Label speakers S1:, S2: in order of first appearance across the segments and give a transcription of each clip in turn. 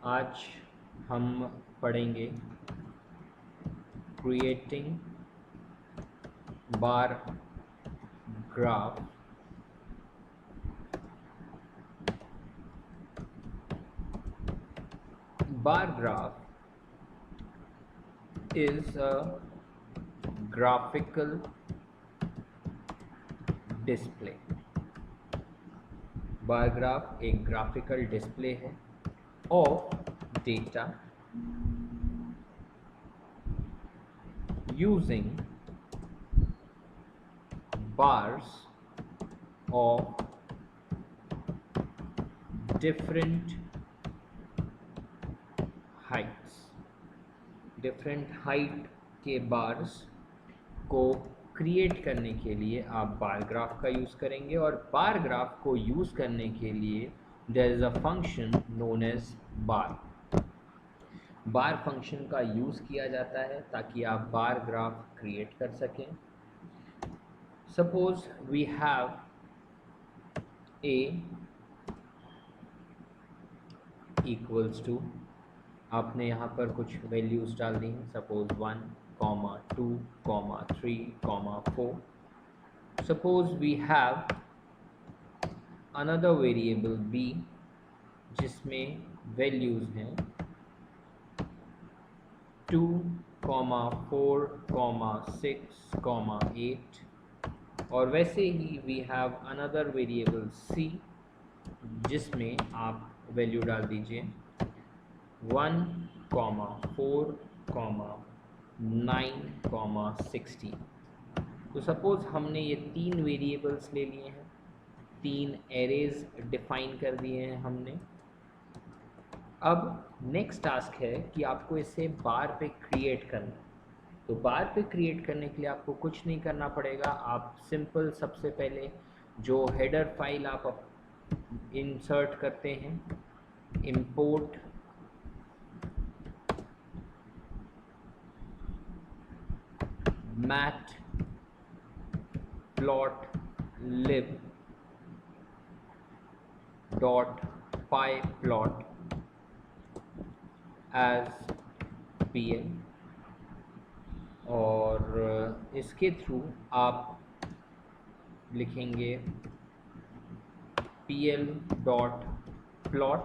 S1: आज हम पढ़ेंगे creating bar graph bar graph is a graphical display. Bar graph एक ग्राफिकल डिस्प्ले है of data using bars of different heights. Different height के bars को create करने के लिए आप बार ग्राफ का यूज़ करेंगे और बार ग्राफ को यूज़ करने के लिए there is a function known as bar. Bar function का यूज़ किया जाता है ताकि आप बार ग्राफ क्रिएट कर सकें. Suppose we have a equals to, आपने यहाँ पर कुछ वैल्यूज़ डाल दी हैं. Suppose 1, 2, 3, 4. Suppose we have another variable b जिसमें वैल्यूज़ हैं 2, 4, 6, 8. और वैसे ही we have another variable c जिसमें आप वैल्यू डाल दीजिए 1, 4, 9, 16. तो सपोज़ हमने ये 3 वेरिएबल्स ले लिए हैं, 3 एरेज डिफाइन कर दिए हैं हमने. अब नेक्स्ट टास्क है कि आपको इसे बार पे क्रिएट करना है. तो बार पे क्रिएट करने के लिए आपको कुछ नहीं करना पड़ेगा. आप सिंपल सबसे पहले जो हेडर फाइल आप इंसर्ट करते हैं, import matplotlib dot pyplot as pl और इसके थ्रू आप लिखेंगे pl dot plot.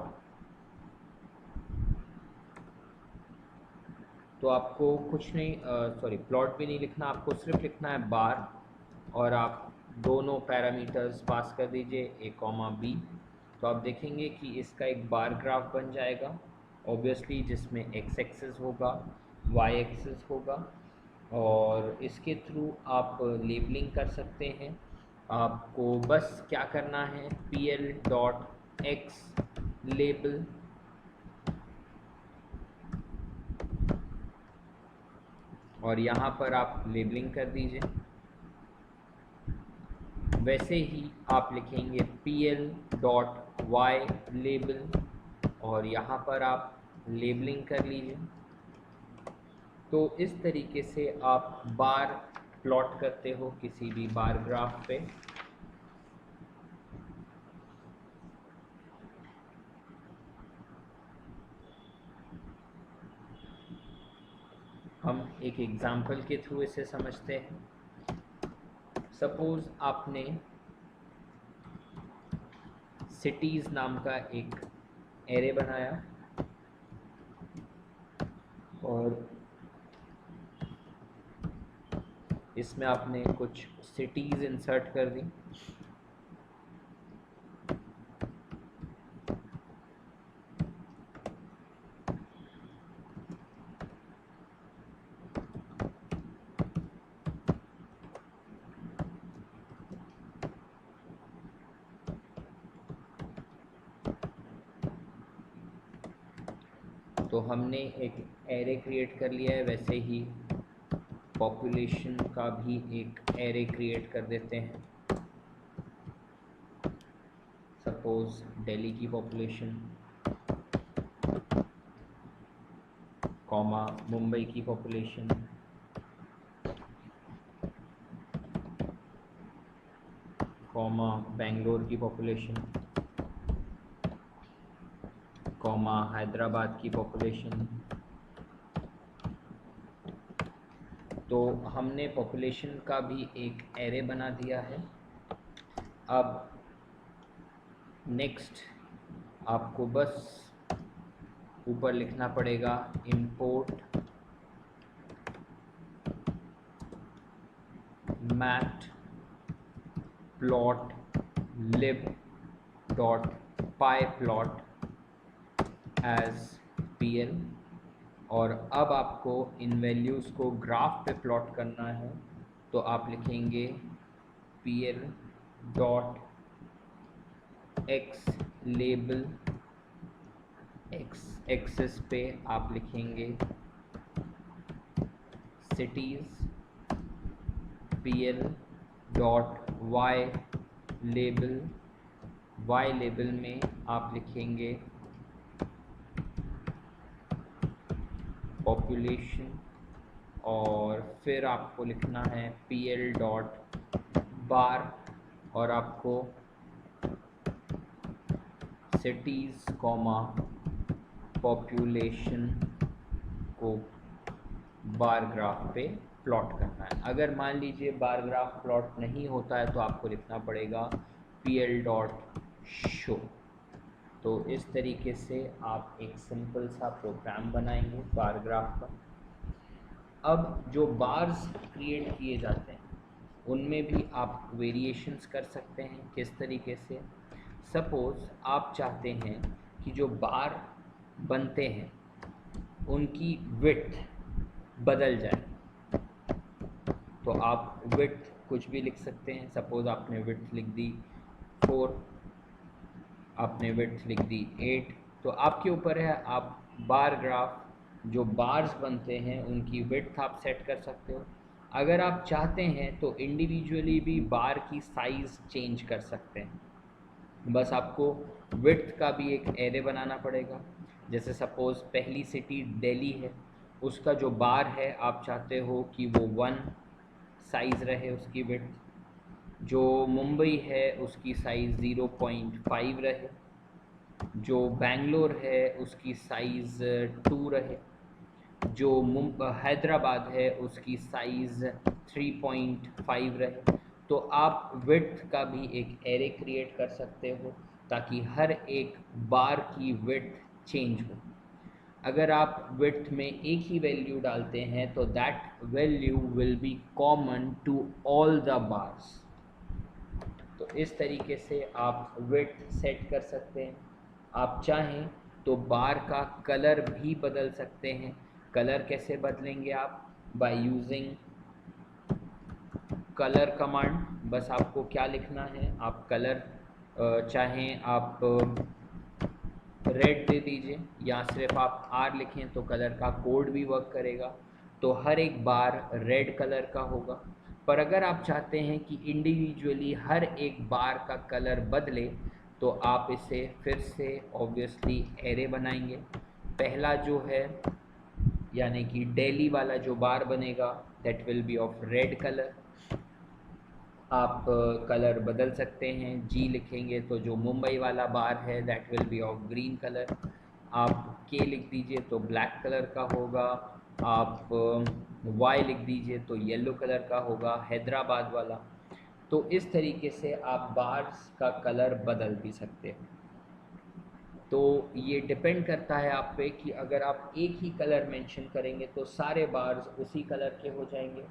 S1: तो आपको कुछ नहीं, सॉरी प्लॉट भी नहीं लिखना, आपको सिर्फ लिखना है बार और आप दोनों पैरामीटर्स पास कर दीजिए a, b. तो आप देखेंगे कि इसका एक बार ग्राफ बन जाएगा ऑब्वियसली, जिसमें x एक्सिस होगा, y एक्सिस होगा और इसके थ्रू आप लेबलिंग कर सकते हैं. आपको बस क्या करना है, pl डॉट x लेबल और यहाँ पर आप लेबलिंग कर दीजिए. वैसे ही आप लिखेंगे pl डॉट y लेबल और यहाँ पर आप लेबलिंग कर लीजिए. तो इस तरीके से आप बार प्लॉट करते हो किसी भी बार ग्राफ पे. हम एक एग्जाम्पल के थ्रू इसे समझते हैं. सपोज आपने सिटीज़ नाम का एक एरे बनाया और इसमें आपने कुछ सिटीज़ इंसर्ट कर दी. तो हमने एक एरे क्रिएट कर लिया है. वैसे ही पॉपुलेशन का भी एक एरे क्रिएट कर देते हैं. सपोज दिल्ली की पॉपुलेशन, कॉमा मुंबई की पॉपुलेशन, कॉमा बेंगलोर की पॉपुलेशन, कॉमा हैदराबाद की पॉपुलेशन। तो हमने पॉपुलेशन का भी एक एरे बना दिया है। अब नेक्स्ट आपको बस ऊपर लिखना पड़ेगा इंपोर्ट मैट प्लॉट लिब डॉट पाई प्लॉट एज pl। और अब आपको इन वैल्यूज़ को ग्राफ पे प्लॉट करना है, तो आप लिखेंगे pl dot x label, x axis पे आप लिखेंगे cities, pl dot y label, y label में आप लिखेंगे पॉपुलेशन, और फिर आपको लिखना है pl डॉट बार, और आपको सिटीज़ कॉमा पॉपुलेशन को बार ग्राफ पे प्लॉट करना है। अगर मान लीजिए बार ग्राफ प्लॉट नहीं होता है तो आपको लिखना पड़ेगा pl डॉट शो। तो इस तरीके से आप एक सिंपल सा प्रोग्राम बनाएंगे बार ग्राफ का। अब जो बार्स क्रिएट किए जाते हैं उनमें भी आप वेरिएशंस कर सकते हैं। किस तरीके से? सपोज़ आप चाहते हैं कि जो बार बनते हैं उनकी विड्थ बदल जाए, तो आप विड्थ कुछ भी लिख सकते हैं। सपोज़ आपने विड्थ लिख दी 4, आपने विड्थ लिख दी 8, तो आपके ऊपर है। आप बार ग्राफ जो बार्स बनते हैं उनकी विड्थ आप सेट कर सकते हो। अगर आप चाहते हैं तो इंडिविजुअली भी बार की साइज़ चेंज कर सकते हैं। बस आपको विड्थ का भी एक एरे बनाना पड़ेगा। जैसे सपोज़ पहली सिटी दिल्ली है, उसका जो बार है आप चाहते हो कि वो 1 साइज़ रहे उसकी विड्थ। जो मुंबई है उसकी साइज़ 0.5 रहे। जो बेंगलोर है उसकी साइज़ 2 रहे। जो हैदराबाद है उसकी साइज़ 3.5 रहे। तो आप विड्थ का भी एक एरे क्रिएट कर सकते हो ताकि हर एक बार की विड्थ चेंज हो। अगर आप विड्थ में एक ही वैल्यू डालते हैं तो that value will be common to all the bars. तो इस तरीके से आप विड्थ सेट कर सकते हैं। आप चाहें तो बार का कलर भी बदल सकते हैं। कलर कैसे बदलेंगे आप? By using colour command. बस आपको क्या लिखना है, आप कलर चाहें आप रेड दे दीजिए या सिर्फ आप R लिखें तो कलर का कोड भी वर्क करेगा। तो हर एक बार रेड कलर का होगा। पर अगर आप चाहते हैं कि इंडिविजुअली हर एक बार का कलर बदले तो आप इसे फिर से ऑब्वियसली एरे बनाएंगे। पहला जो है यानी कि दिल्ली वाला जो बार बनेगा that will be of red colour. आप कलर बदल सकते हैं। जी लिखेंगे तो जो मुंबई वाला बार है that will be of green colour. आप के लिख दीजिए तो ब्लैक कलर का होगा। आप वाई लिख दीजिए तो येलो कलर का होगा हैदराबाद वाला। तो इस तरीके से आप बार्स का कलर बदल भी सकते हैं। तो ये डिपेंड करता है आप पे कि अगर आप एक ही कलर मेंशन करेंगे तो सारे बार्स उसी कलर के हो जाएंगे।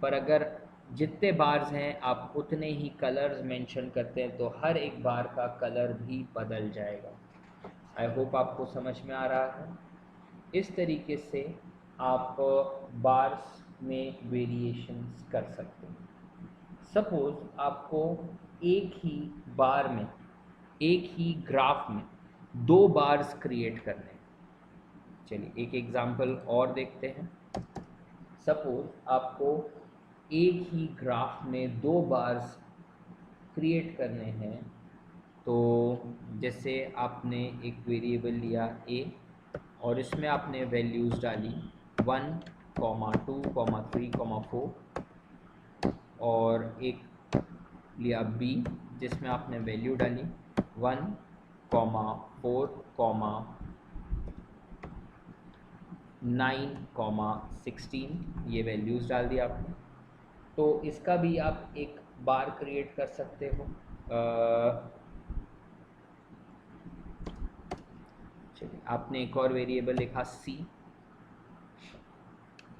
S1: पर अगर जितने बार्स हैं आप उतने ही कलर्स मेंशन करते हैं तो हर एक बार का कलर भी बदल जाएगा। आई होप आपको समझ में आ रहा है। इस तरीके से आप बार्स में वेरिएशंस कर सकते हैं। सपोज़ आपको एक ही बार में, एक ही ग्राफ में 2 बार्स क्रिएट करने हैं। चलिए एक एग्जांपल और देखते हैं। सपोज़ आपको एक ही ग्राफ में 2 बार्स क्रिएट करने हैं। तो जैसे आपने एक वेरिएबल लिया a और इसमें आपने वैल्यूज़ डाली 1, 2, 3, 4 और एक लिया b जिसमें आपने वैल्यू डाली 1, 4, 5 9,16 ये वैल्यूज़ डाल दिया आपने। तो इसका भी आप एक बार क्रिएट कर सकते हो। चलिए, आपने एक और वेरिएबल लिखा c,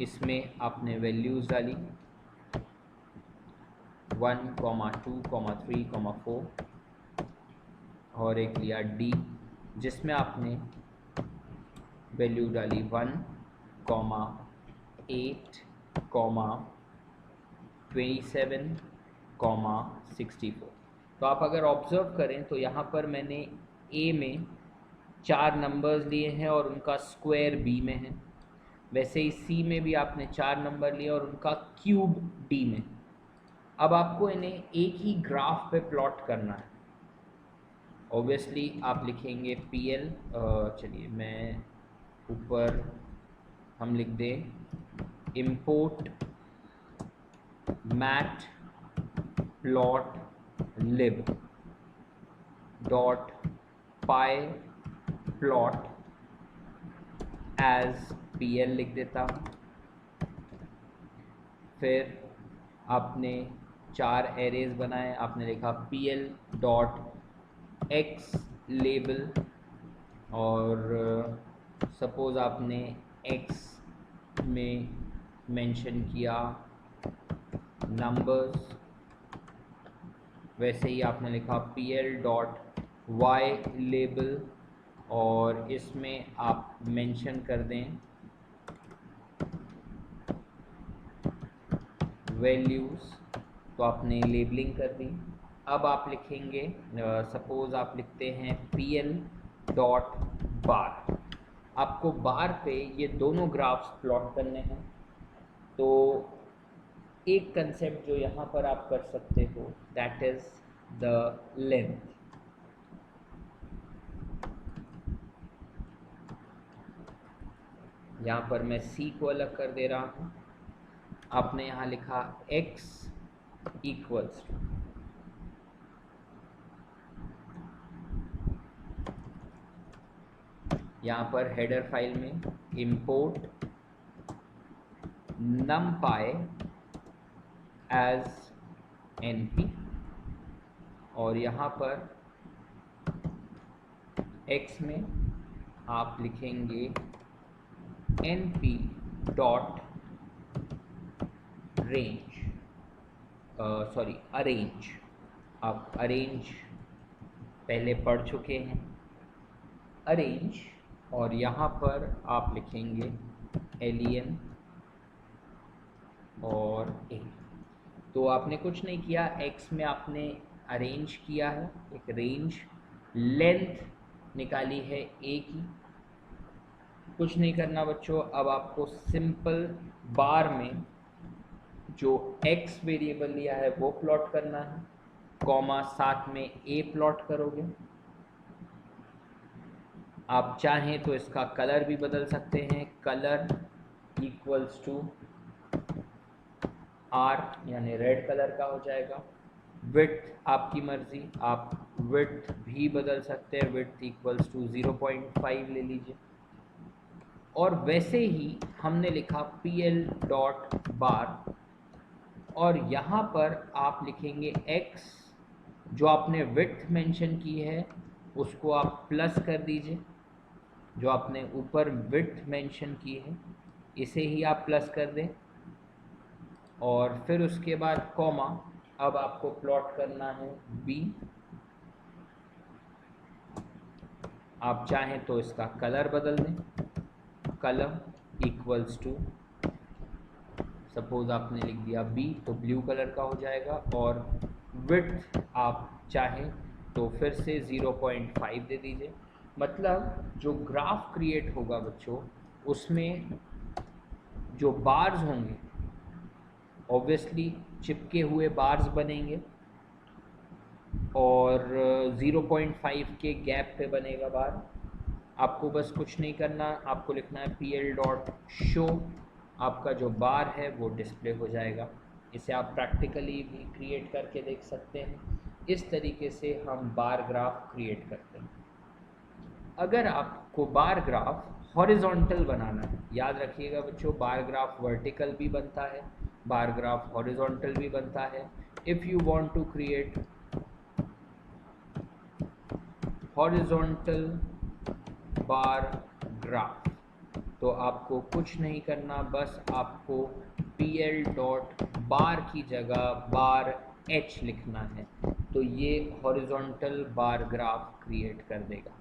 S1: इसमें आपने वैल्यूज़ डाली 1, 2, 3, 4 और एक लिया d, जिसमें आपने वैल्यू डाली 1, 8, 27, 64। तो आप अगर ऑब्ज़र्व करें तो यहाँ पर मैंने a में 4 नंबर्स लिए हैं और उनका स्क्वायर b में है, वैसे ही c में भी आपने 4 नंबर लिए और उनका क्यूब d में। अब आपको इन्हें एक ही ग्राफ पे प्लॉट करना है। ऑब्वियसली आप लिखेंगे pl, चलिए मैं ऊपर हम लिख दें import matplotlib dot py plot as pl लिख देता हूँ। फिर आपने 4 एरेज बनाए, आपने लिखा pl डॉट x लेबल और सपोज़ आपने x में मेंशन किया नंबर्स, वैसे ही आपने लिखा pl डॉट y लेबल और इसमें आप मेंशन कर दें वैल्यूज़, तो आपने लेबलिंग कर दी। अब आप लिखेंगे सपोज़ आप लिखते हैं pl डॉट बार, आपको बार पे ये दोनों ग्राफ्स प्लॉट करने हैं। तो एक कंसेप्ट जो यहाँ पर आप कर सकते हो दैट इज़ द लेंथ। यहाँ पर मैं c को अलग कर दे रहा हूँ। आपने यहाँ लिखा x इक्वल्स टू, यहाँ पर हेडर फाइल में import numpy as np और यहाँ पर x में आप लिखेंगे np dot range, sorry arrange, आप अरेंज पहले पढ़ चुके हैं अरेंज, और यहाँ पर आप लिखेंगे len और a। तो आपने कुछ नहीं किया, x में आपने अरेंज किया है एक रेंज, लेंथ निकाली है a की, कुछ नहीं करना बच्चों। अब आपको सिंपल बार में जो x वेरिएबल लिया है वो प्लॉट करना है, कॉमा साथ में a प्लॉट करोगे। आप चाहें तो इसका कलर भी बदल सकते हैं, कलर इक्वल्स टू R यानी रेड कलर का हो जाएगा। विड्थ आपकी मर्जी, आप विड्थ भी बदल सकते हैं, विड्थ इक्वल्स टू 0.5 ले लीजिए। और वैसे ही हमने लिखा pl डॉट बार और यहाँ पर आप लिखेंगे x, जो आपने विड्थ मेंशन की है उसको आप प्लस कर दीजिए, जो आपने ऊपर विड्थ मेंशन की है इसे ही आप प्लस कर दें, और फिर उसके बाद कॉमा, अब आपको प्लॉट करना है b। आप चाहें तो इसका कलर बदल दें, कलर इक्वल्स टू सपोज आपने लिख दिया b तो ब्लू कलर का हो जाएगा, और विड्थ आप चाहें तो फिर से 0.5 दे दीजिए। मतलब जो ग्राफ क्रिएट होगा बच्चों उसमें जो बार्स होंगे ऑब्वियसली चिपके हुए बार्स बनेंगे और 0.5 के गैप पे बनेगा बार। आपको बस कुछ नहीं करना, आपको लिखना है pl डॉट शो, आपका जो बार है वो डिस्प्ले हो जाएगा। इसे आप प्रैक्टिकली भी क्रिएट करके देख सकते हैं। इस तरीके से हम बार ग्राफ क्रिएट करते हैं। अगर आपको बार ग्राफ हॉरिजॉन्टल बनाना है, याद रखिएगा बच्चों, बार ग्राफ वर्टिकल भी बनता है, बार ग्राफ हॉरिजॉन्टल भी बनता है। If you want to create horizontal bar graph तो आपको कुछ नहीं करना, बस आपको pl डॉट बार की जगह बार h लिखना है, तो ये हॉरिजॉन्टल बार ग्राफ क्रिएट कर देगा।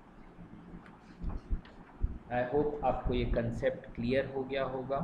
S1: आई होप आपको ये कंसेप्ट क्लियर हो गया होगा।